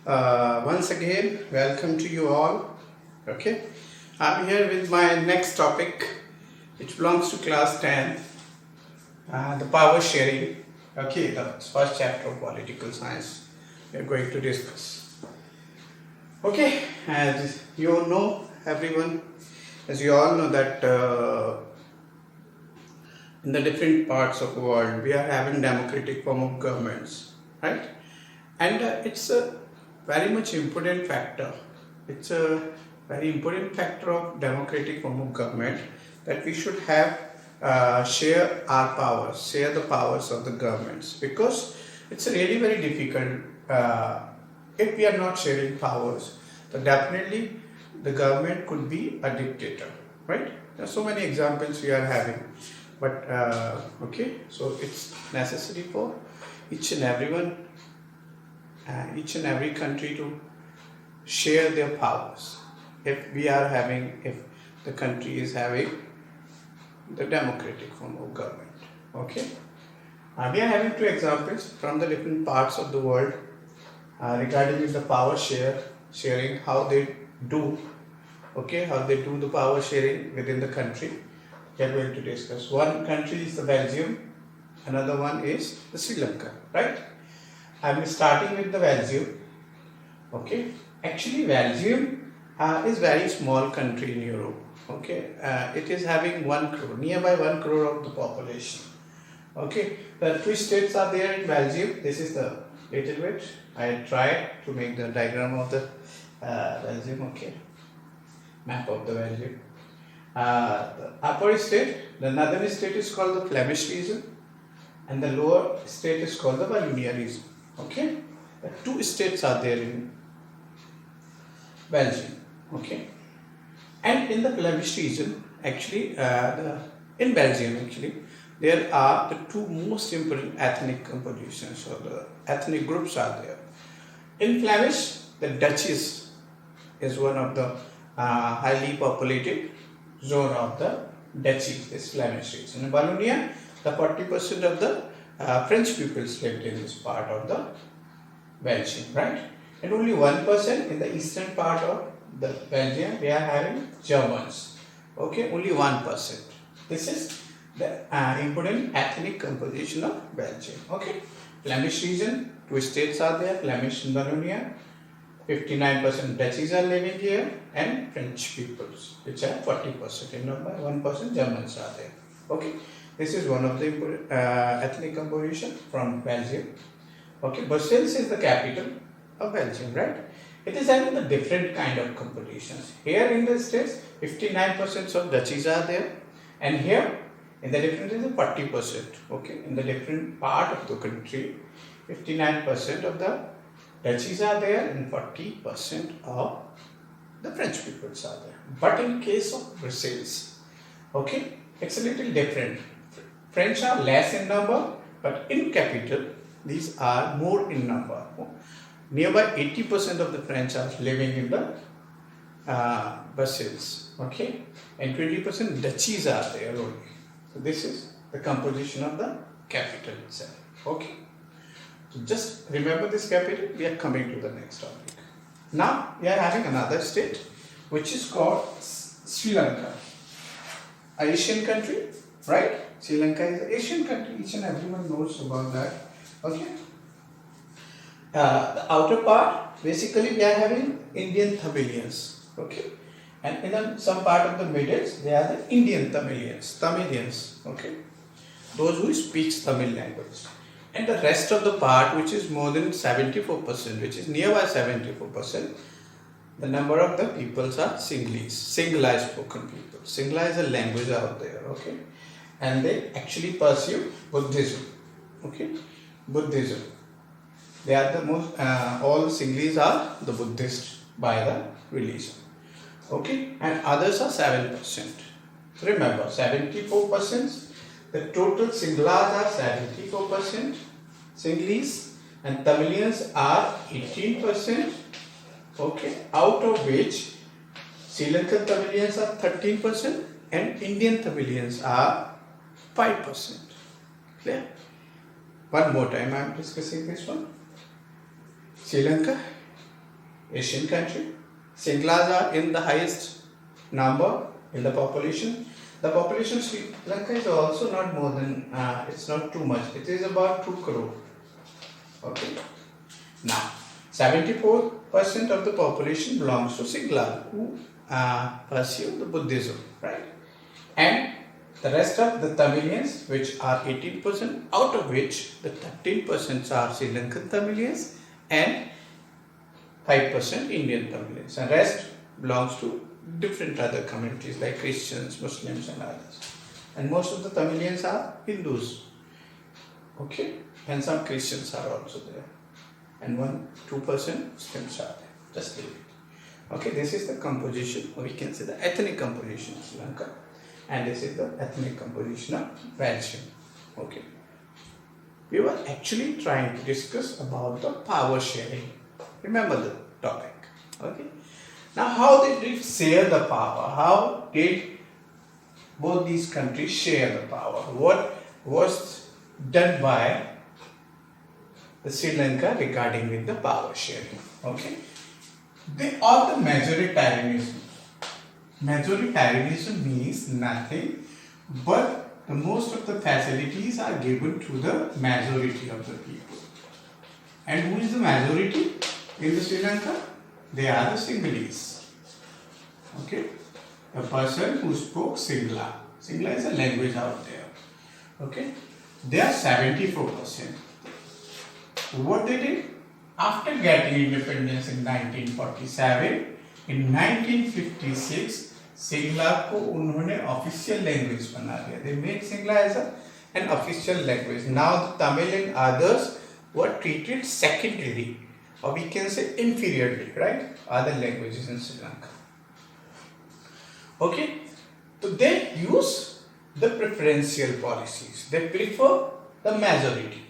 Once again, welcome to you all. Okay, I'm here with my next topic, which belongs to class 10, the power sharing. Okay, the first chapter of political science we are going to discuss. Okay, as you all know, everyone, as you all know that in the different parts of the world we are having democratic form of governments, right? And it's a very much important factor. It's a very important factor of democratic form of government that we should have share our powers, share the powers of the governments, because it's really very difficult if we are not sharing powers. So definitely the government could be a dictator, right? There are so many examples we are having, but okay, so it's necessary for each and everyone, each and every country to share their powers. If the country is having the democratic form of government, okay. We are having two examples from the different parts of the world regarding the power sharing, how they do, okay, how they do the power sharing within the country. We are going to discuss. One country is the Belgium, another one is the Sri Lanka, right? I'm starting with the Belgium. Okay, actually Belgium is very small country in Europe. Okay, it is having 1 crore, nearby 1 crore of the population. Okay, the three states are there in Belgium. This is the little bit. I tried to make the diagram of the Belgium. Okay, map of the Belgium. The upper state, the northern state is called the Flemish region, and the lower state is called the Wallonia region. Okay, the two states are there in Belgium. Okay, and in the Flemish region, actually, in Belgium, actually, there are the two most important ethnic compositions, or the ethnic groups are there. In Flemish, the Dutchies is one of the highly populated zone of the Duchy, this Flemish region. In Wallonia, the 40% of the French peoples lived in this part of the Belgium, right? And only 1% in the eastern part of the Belgium we are having Germans. Okay, only 1%. This is the important ethnic composition of Belgium. Okay, Flemish region, two states are there, Flemish and Wallonia. 59% Dutchies are living here, and French peoples, which are 40% in number, 1% Germans are there. Okay, this is one of the important ethnic composition from Belgium. Okay, Brussels is the capital of Belgium, right? It is having the different kind of compositions. Here in the States, 59% of Dutchies are there, and here in the different is 40%. Okay, in the different part of the country, 59% of the Dutchies are there and 40% of the French peoples are there. But in case of Brussels, okay, it's a little different. French are less in number, but in capital, these are more in number. Nearby 80% of the French are living in the Brussels, okay, and 20% Dutchies are there only. So this is the composition of the capital itself, okay. So just remember this capital, we are coming to the next topic. Now we are having another state which is called Sri Lanka. An Asian country, right? Sri Lanka is an Asian country, each and everyone knows about that. Okay. The outer part, basically we are having Indian Tamilians. Okay. And in some part of the middle, they are the Indian Tamilians. Okay. Those who speak Tamil language. And the rest of the part, which is more than 74%, which is nearby 74%, the number of the peoples are Sinhala spoken people. Sinhala is a language out there, okay? And they actually pursue Buddhism, okay? Buddhism. They are the most, all Sinhalese are the Buddhist by the religion, okay? And others are 7%. Remember, 74%. The total Singhalas are 74%, Sinhalese, and Tamilians are 18%, okay, out of which Sri Lankan Tamilians are 13% and Indian Tamilians are 5%. Clear? One more time I am discussing this one. Sri Lanka, Asian country. Singlas are in the highest number in the population. The population of Sri Lanka is also not more than, it's not too much. It is about 2 crore. Okay. Now, 74% of the population belongs to Singla, who pursue the Buddhism, right? And the rest of the Tamilians, which are 18%, out of which the 13% are Sri Lankan Tamilians and 5% Indian Tamilians, and rest belongs to different other communities like Christians, Muslims and others. And most of the Tamilians are Hindus, okay, and some Christians are also there, and 2% Muslims are there. Just leave it. Okay, this is the composition, or we can say the ethnic composition of Sri Lanka, and this is the ethnic composition of Belgium. Okay, we were actually trying to discuss about the power sharing. Remember the topic. Okay. Now, how did we share the power? How did both these countries share the power? What was done by the Sri Lanka regarding with the power sharing? Okay. They are the majoritarianism. Majoritarianism means nothing but the most of the facilities are given to the majority of the people. And who is the majority in the Sri Lanka? They are the Sinhalese. Okay, a person who spoke Singla. Singla is a language out there. Okay, they are 74%. What they did? After getting independence in 1947, in 1956, Singla को उन्होंने official language बना दिया. They made Singla as an official language. Now the Tamil and others were treated secondarily, or we can say inferiorly, right? Other languages in Sri Lanka. Okay, so they use the preferential policies. They prefer the majority.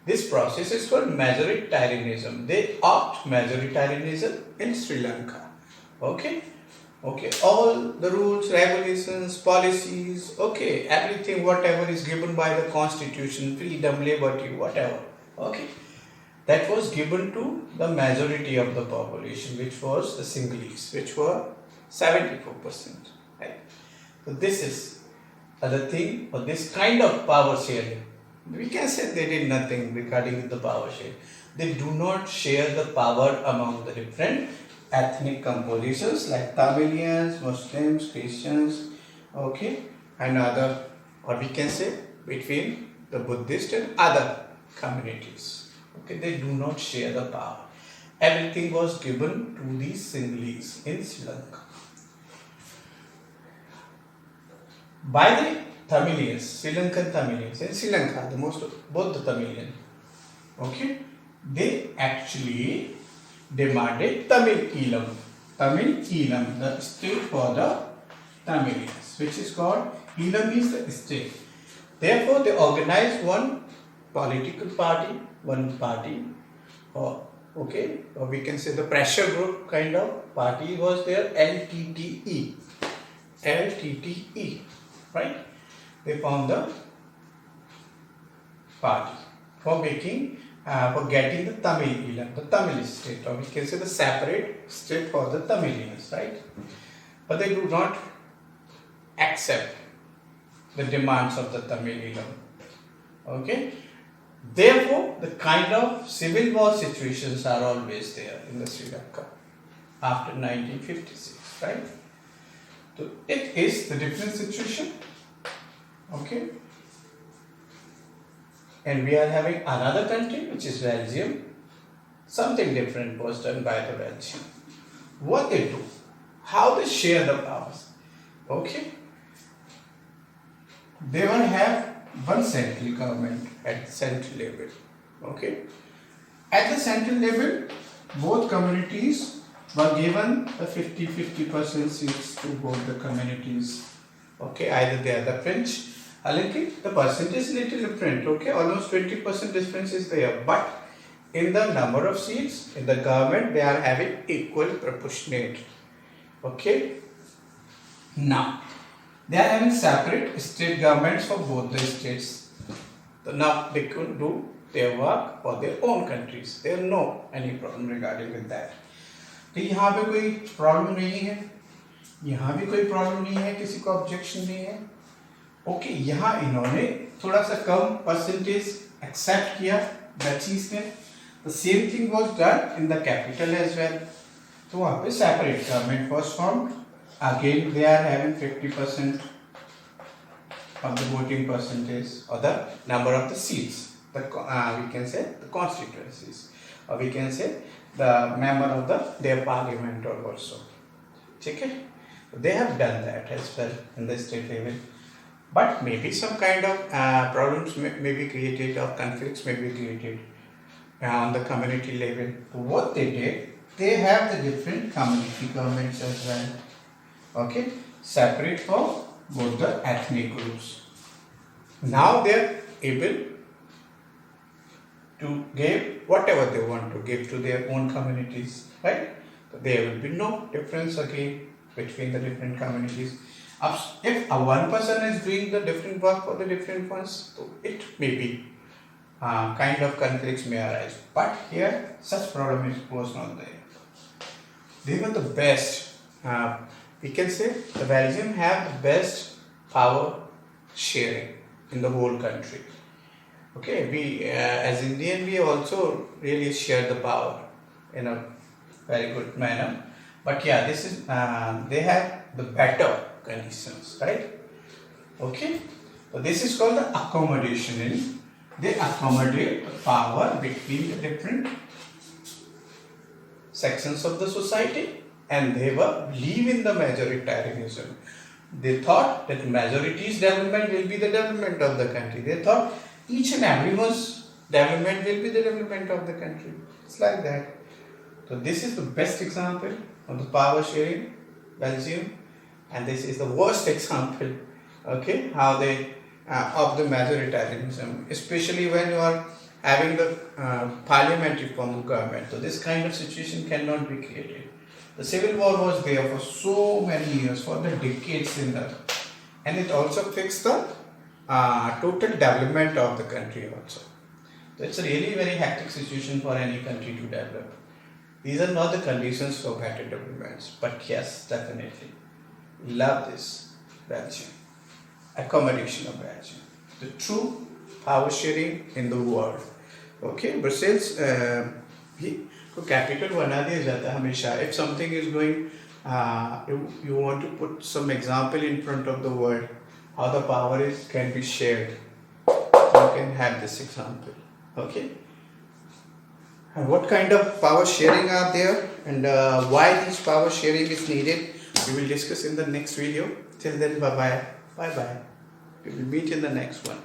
This process is called majoritarianism. They opt majoritarianism in Sri Lanka. Okay, okay. All the rules, regulations, policies, okay, everything, whatever is given by the constitution, freedom, liberty, whatever. Okay. That was given to the majority of the population, which was the Sinhalese, which were 74%. Right? So this is the thing, or this kind of power sharing. We can say they did nothing regarding the power sharing. They do not share the power among the different ethnic compositions like Tamilians, Muslims, Christians, okay, and other, or we can say between the Buddhist and other communities. Okay, they do not share the power. Everything was given to the Sinhalese in Sri Lanka. By the Tamilians, Sri Lankan Tamilians in Sri Lanka, both the Tamilian, okay, they actually demanded Tamil Eelam. Tamil Eelam, the state for the Tamilians, which is called Eelam is the state. Therefore, they organized one political party, or okay, or we can say the pressure group kind of party was there, LTTE, right? They formed the party for getting the Tamil Eelam, the Tamil state, or we can say the separate state for the Tamilians, right? But they do not accept the demands of the Tamil Eelam. Okay. Therefore, the kind of civil war situations are always there in the Sri Lanka after 1956, right? So it is the different situation, okay? And we are having another country which is Belgium. Something different was done by the Belgium. What they do, how they share the powers, okay? They will have one central government at the central level, okay? At the central level, both communities were given the 50% seats to both the communities, okay? Either they are the French, the percentage is little different, okay? Almost 20% difference is there, but in the number of seats in the government, they are having equal proportionate, okay? Now, they are having separate state governments for both the states. So now they could do their work for their own countries. There is no any problem regarding with that. तो यहाँ पे कोई problem नहीं है, यहाँ भी कोई problem नहीं है, किसी को ऑब्जेक्शन नहीं है। ओके, यहाँ इन्होंने थोड़ा सा कम परसेंटेज एक्सेप्ट किया दैट चीज में। The same thing was done in the capital as well. तो वहाँ पे separate government was formed, again they are having 50% of the voting percentage or the number of the seats, the we can say the constituencies, or we can say the member of their parliament also. Okay, they have done that as well in the state level, but maybe some kind of problems may be created or conflicts may be created on the community level. What they did, they have the different community governments as well. Okay, separate for both the ethnic groups. Now they are able to give whatever they want to give to their own communities, right? So there will be no difference again between the different communities. If one person is doing the different work for the different ones, so it may be kind of conflicts may arise. But here such problem was not there. They were the best. We can say the Belgium have the best power sharing in the whole country. Okay, we as Indian we also really share the power in a very good manner. But yeah, this is they have the better conditions, right? Okay, so this is called the accommodation. They accommodate the power between the different sections of the society, and they were believe in the majoritarianism. They thought that majority's development will be the development of the country. They thought each and everyone's development will be the development of the country. It's like that. So this is the best example of the power sharing, Belgium, and this is the worst example. Okay, how they of the majoritarianism, especially when you are having the parliamentary form of government. So this kind of situation cannot be created. The civil war was there for so many years, for the decades in that, and it also fixed the total development of the country also. So it's a really very hectic situation for any country to develop. These are not the conditions for better developments, but yes, definitely. Love this Belgium. Accommodation of Belgium. The true power sharing in the world. Okay, Brussels भी को capital बना दिया जाता है हमेशा. If something is going, you want to put some example in front of the world, how the power can be shared. You can have this example. Okay. And what kind of power sharing are there, and why this power sharing is needed, we will discuss in the next video. Till then, bye bye. We will meet in the next one.